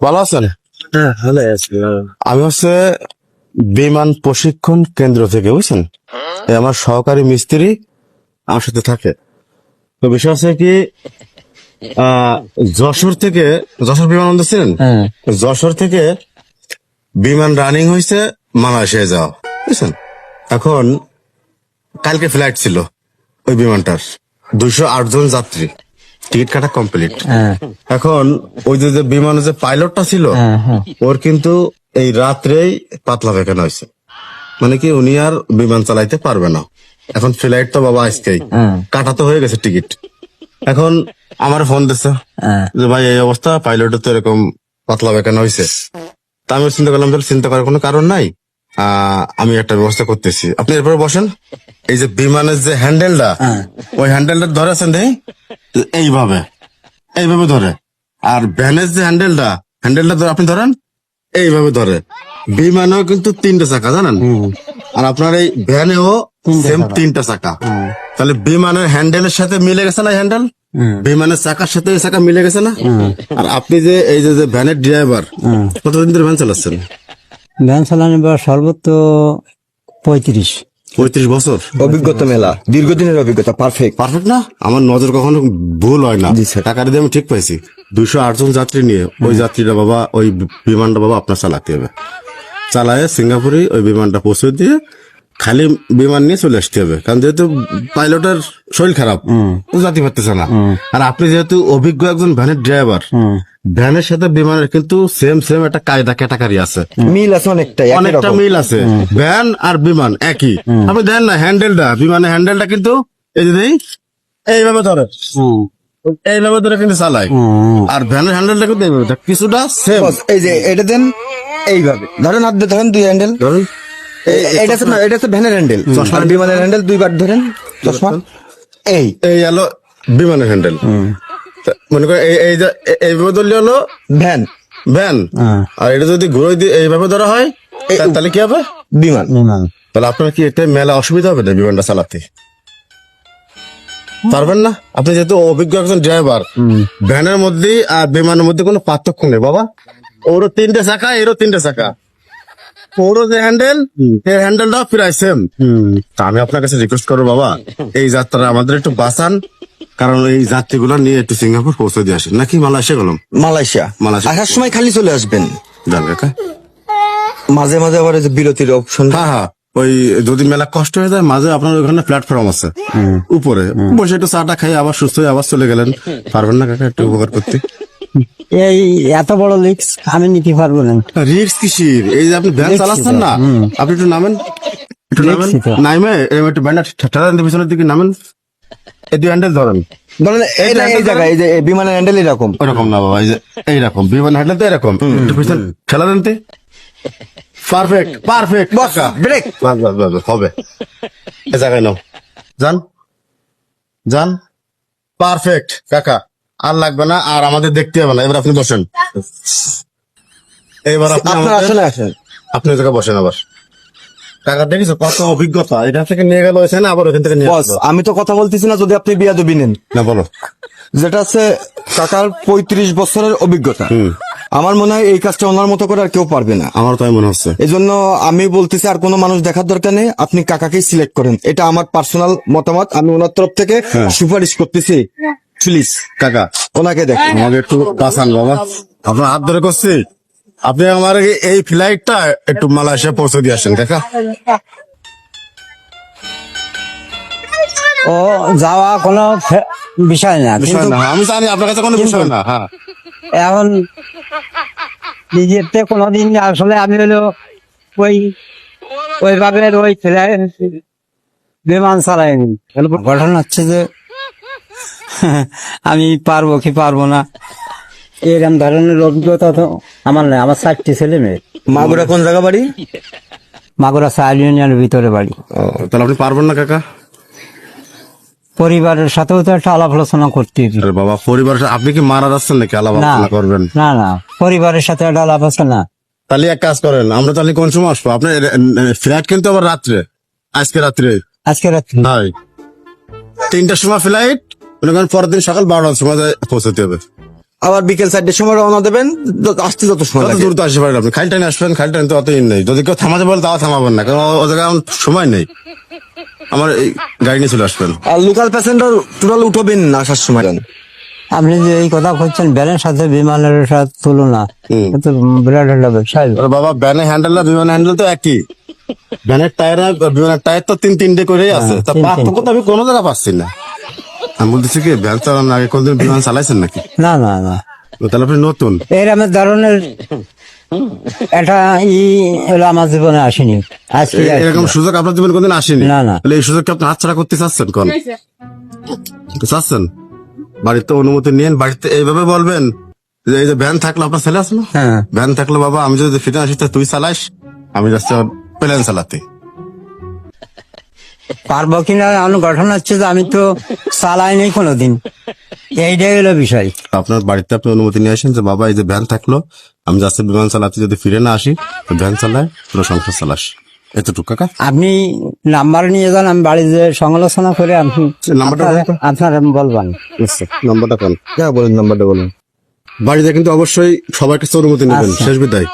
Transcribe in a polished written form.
ভালো আছেন? হ্যাঁ ভালো আছি। আমি হচ্ছে বিমান প্রশিক্ষণ কেন্দ্র থেকে, বুঝছেন? এই আমার সহকারী মিস্ত্রি আমার সাথে থাকে। তো বিষয় হচ্ছে কি, যশোর থেকে, যশোর বিমানবন্দর ছিলেন, হ্যাঁ যশোর থেকে বিমান রানিং হয়েছে মালয়েশিয়া যাওয়া, বুঝছেন? এখন কালকে ফ্লাইট ছিল ওই বিমানটার, 208 জন যাত্রী, টিকিট কাটা কমপ্লিট। হ্যাঁ এখন ওই যে বিমানের যে পাইলটটা ছিল, হ্যাঁ হ্যাঁ ওর কিন্তু এই রাত্রেই পাতলা পায়খানা হয়েছে, মানে কি উনি আর বিমান চালাইতে পারবে না। এখন ফ্লাইট তো বাবা আজকেই হ্যাঁ। কাটা তো হয়ে গেছে টিকিট। এখন আমার ফোন দিচ্ছে হ্যাঁ যে ভাই এই অবস্থা, পাইলটের তো এরকম পাতলা পায়খানা হয়েছে। তা আমি চিন্তা করলাম তাহলে চিন্তা করার কোনো কারণ নাই, আমি একটা ব্যবস্থা করতেছি। আপনি এরপরে বসেন। এই যে বিমানের যে হ্যান্ডেলটা, ওই হ্যান্ডেলটা ধরে আছেন দেখি, এইভাবে এইভাবে ধরে। আর ভ্যানের যে হ্যান্ডেলটা ধরে আপনি ধরেন, এইভাবে ধরে। বিমানেও কিন্তু 3টে চাকা, জানেন? আর আপনার এই ভ্যানেও সেম 3টে চাকা। তাহলে বিমানের হ্যান্ডেলের সাথে মিলে গেছে না হ্যান্ডেল, বিমানের চাকার সাথে এই চাকা মিলে গেছে না। আর আপনি যে এই যে ভ্যানের ড্রাইভার, কতদিন ধরে ভ্যান চালাচ্ছেন? ভ্যান চালানোর বা সর্বোচ্চ 35। 35 বছর অভিজ্ঞতা মেলা, দীর্ঘদিনের অভিজ্ঞতা, পারফেক্ট। পারফেক্ট না? আমার নজর কখনো ভুল হয় না। জি, স্যার। টাকা দিয়ে আমি ঠিক পাইছি। 208 জন যাত্রী নিয়ে ওই যাত্রীটা বাবা, ওই বিমানটা বাবা আপনার চালাতে হবে। চালায় সিঙ্গাপুরে ওই বিমানটা পৌঁছে দিয়ে খালি বিমান নিয়ে চলে আসতে হবে, কারণ যেহেতু পাইলটের শরীর খারাপ, ও যাতে পারতেছে না। আর আপনি যেহেতু অভিজ্ঞ একজন ভ্যানের ড্রাইভার, ভ্যানের সাথে বিমানের কিন্তু সেম সেম একটা কায়দা ক্যাটাগরি আছে, মিল আছে অনেকটাই, একই অনেকটা রকম। মিল আছে। ভ্যান আর বিমান একই। আপনি দেখেন না হ্যান্ডেলটা, বিমানের হ্যান্ডেলটা কিন্তু এই যে এইভাবে ধরে, এইভাবে ধরে কিন্তু চালায়। আর ভ্যানের হ্যান্ডেলটা কিন্তু এইভাবে ধরে। কিছুটা সেম। বস, এই যে এটা দেন, এইভাবে ধরেন, হাত দিয়ে ধরেন, 2 হ্যান্ডেল। ধরুন এটা আছে না, এটা আছে ভ্যানের হ্যান্ডেল, আর বিমানের হ্যান্ডেল 2বার ধরেন, চশমা এই এই হলো বিমানের হ্যান্ডেল। মনে করেন এই যে এইভাবে ধরলে হলো ভ্যান, ভ্যান, আর এটা যদি ঘুরে দিয়ে এইভাবে ধরা হয় তাহলে কি হবে? বিমান। তাহলে আপনার কি এতে মেলা অসুবিধা হবে না বিমানটা চালাতে? পারবেন না? আপনি যেহেতু অভিজ্ঞ একজন ড্রাইভার, ভ্যানের মধ্যে আর বিমানের মধ্যে কোনো পার্থক্য নেই বাবা। ওরও 3টে চাকা, এরও 3টে চাকা। ওরও যে হ্যান্ডেল, এর হ্যান্ডেলটাও প্রায় সেম। তা আমি আপনার কাছে রিকোয়েস্ট করবো বাবা, এই যাত্রা আমাদের একটু বাঁচান, কারণ এই যাত্রীগুলো নিয়ে একটু সিঙ্গাপুর পৌঁছে দিয়ে আসেন, নাকি মালয়েশিয়া গেলাম। Malaysia Malaysia. আসার সময় খালি চলে আসবেন, যান কাকা। মাঝে মাঝে আবার এই যে বিরতির অপশন। হ্যাঁ হ্যাঁ, ওই যদি মেলা কষ্ট হয়ে যায় মাঝে আপনার ওখানে প্ল্যাটফর্ম আছে উপরে, বসে একটু চাটা খাই আবার সুস্থ হয়ে আবার চলে গেলেন। পারবেন না কাকা একটু উপকার করতে? এই এত বড় রিস্ক আমি নিতে পারবো না। রিস্ক কিসির? এই যে আপনি ভ্যান চালাচ্ছেন না, আপনি একটু নামেন, একটু নামেন, দেখছি তো। নামে একটু ব্যান্ডা ঠেলা দেন পিছনের দিকে, নামেন, এই 2 হ্যান্ডেল ধরেন। ধরেন এটা এই জায়গায়, এই যে এই বিমানের হ্যান্ডেল এরকম। ওরকম না বাবা, এই যে এইরকম বিমান হ্যান্ডেল তো এরকম, একটু পিছন ঠেলা দেন। Perfect perfect, break. বাস বাস বাস বাস, হবে। এ জায়গায় নাও, যান যান। পারফেক্ট কাকা, আর লাগবে না, আর আমাদের দেখতে হবে না। এবার আপনি বসেন, এবার আপনি আপনার আমাদের- আসলে আসেন। আপনি ওই জায়গায় বসেন আবার। কাকা দেখিস কত অভিজ্ঞতা, এখান থেকে নিয়ে গেল এখানে, আবার ওখান থেকে নিয়ে বস, আসলো। আমি তো কথা বলতেছি না যদি আপনি বিয়াদবি নেন। না বলো। যেটা আছে কাকার 35 বছরের অভিজ্ঞতা, আমার মনে হয় এই কাজটা ওনার মতো করে আর কেউ পারবে না। আমার তাই মনে হচ্ছে। এই জন্য আমি বলতেছি আর কোনো মানুষ দেখার দরকার নেই, আপনি কাকাকেই সিলেক্ট করেন। এটা আমার পার্সোনাল মতামত, আমি ওনার তরফ থেকে সুপারিশ করতেছি। প্লিজ কাকা ওনাকে দেখেন। আমাকে একটু বাঁচান বাবা, আপনার হাত ধরে করছি। আপনি আমার এই ফ্লাইটটা একটু মালয়েশিয়া পৌঁছে দিয়ে আসেন কাকা। ও যাওয়া কোনো বিষয় না, বিষয় কিন্তু না, আমি জানি আপনার কাছে কোনো বিষয় না। হ্যাঁ, এখন নিজেতে কোনোদিন আসলে আমি হলো ওই ওইভাবে ওই বিমান চালাইনি। ঘটনা হচ্ছে যে আমি পারবো কি পারবো না এরকম ধরনের অভিজ্ঞতা তো আমার নাই। আমার 4টি ছেলে মেয়ে। মাগুরা কোন জায়গা বাড়ি? মাগুরা চাইল্ড ইউনিয়নের ভিতরে বাড়ি। তাহলে আপনি পারবেন না কাকা? পরিবারের সাথেও তো একটা আলাপ আলোচনা করতে হবে। আরে বাবা, পরিবার আপনি কি মারা যাচ্ছেন নাকি আলাপ না আলোচনা করবেন? না না, পরিবারের সাথে একটা আলাপ আছে না। তাহলে এক কাজ করেন, আমরা তাহলে কোন সময় আসবো? আপনার ফ্লাইট কিন্তু আবার রাত্রে, আজকে রাত্রে। আজকে রাত্রি হয় 3টার সময় ফ্লাইট, মনে করেন পরের দিন সকাল 12টার সময় পৌঁছতে হবে। আবার বিকেল 4টার সময় রওনা দেবেন, আসতে যত সময় কত লাগে। দূর তো আসতে পারেন আপনি, খালি টাইনে আসবেন, খালি টাইনে তো অত ইন নেই। যদি কেউ থামাতে বলে তাও থামাবেন না, কারণ ও জায়গায় আমার সময় নেই। আমার এই গাড়ি নিয়ে চলে আসবেন। আর লোকাল প্যাসেঞ্জার টোটাল উঠবেন না আসার সময়। আপনি যে এই কথা বলছেন ব্যানের সাথে বিমানের সাথে তুলনা, কিন্তু বিরাট একটা ব্যবসা। আরে বাবা, ভ্যানের হ্যান্ডেল আর বিমানের হ্যান্ডেল তো একই। ভ্যানের টায়ার আর বিমানের টায়ার তো তিনটে করেই আছে, তা পার্থক্য তো আমি কোনো জায়গা পাচ্ছি না। আমি বলতেছি কি, ভ্যান চালানোর আগে কোনদিন বিমান চালাইছেন নাকি? না না না, তাহলে আপনি নতুন। এরকম ধরনের একটা হলো আমার জীবনে আসেনি আজকে। এরকম সুযোগ আপনার জীবনে কোনদিন আসেনি? না, না। তাহলে এই সুযোগকে আপনি হাতছাড়া করতে চাচ্ছেন কোন? চাচ্ছেন? বাড়িতে অনুমতি নিয়েন, বাড়িতে এইভাবে বলবেন যে এই যে ভ্যান থাকলো, আপনার ছেলে আছে না? হ্যাঁ। ভ্যান থাকলো বাবা, আমি যদি ফিরে আসি তা তুই চালাইস, আমি যাচ্ছি প্লেন চালাতে। পারবো কিনা এমন ঘটনা হচ্ছে যে আমি তো চালাইনি কোনোদিন, এইটাই হলো বিষয়। আপনার বাড়িতে আপনি অনুমতি নিয়ে আসেন যে বাবা এই যে ভ্যান থাকলো, আমি যাচ্ছি বিমান চালাতে, যদি ফিরে না আসি তো ভ্যান চালায়, পুরো সংসার চালাস। এতটুকু কাকা। আপনি নাম্বার নিয়ে যান, আমি বাড়িতে সমালোচনা করে আপনি নাম্বারটা বলুন তো। আপনার বলবেন। নাম্বারটা কোন? হ্যাঁ বলেন, নাম্বারটা বলুন। বাড়িতে কিন্তু অবশ্যই সবার কাছে অনুমতি নেবেন। আচ্ছা। শেষ বিদায়।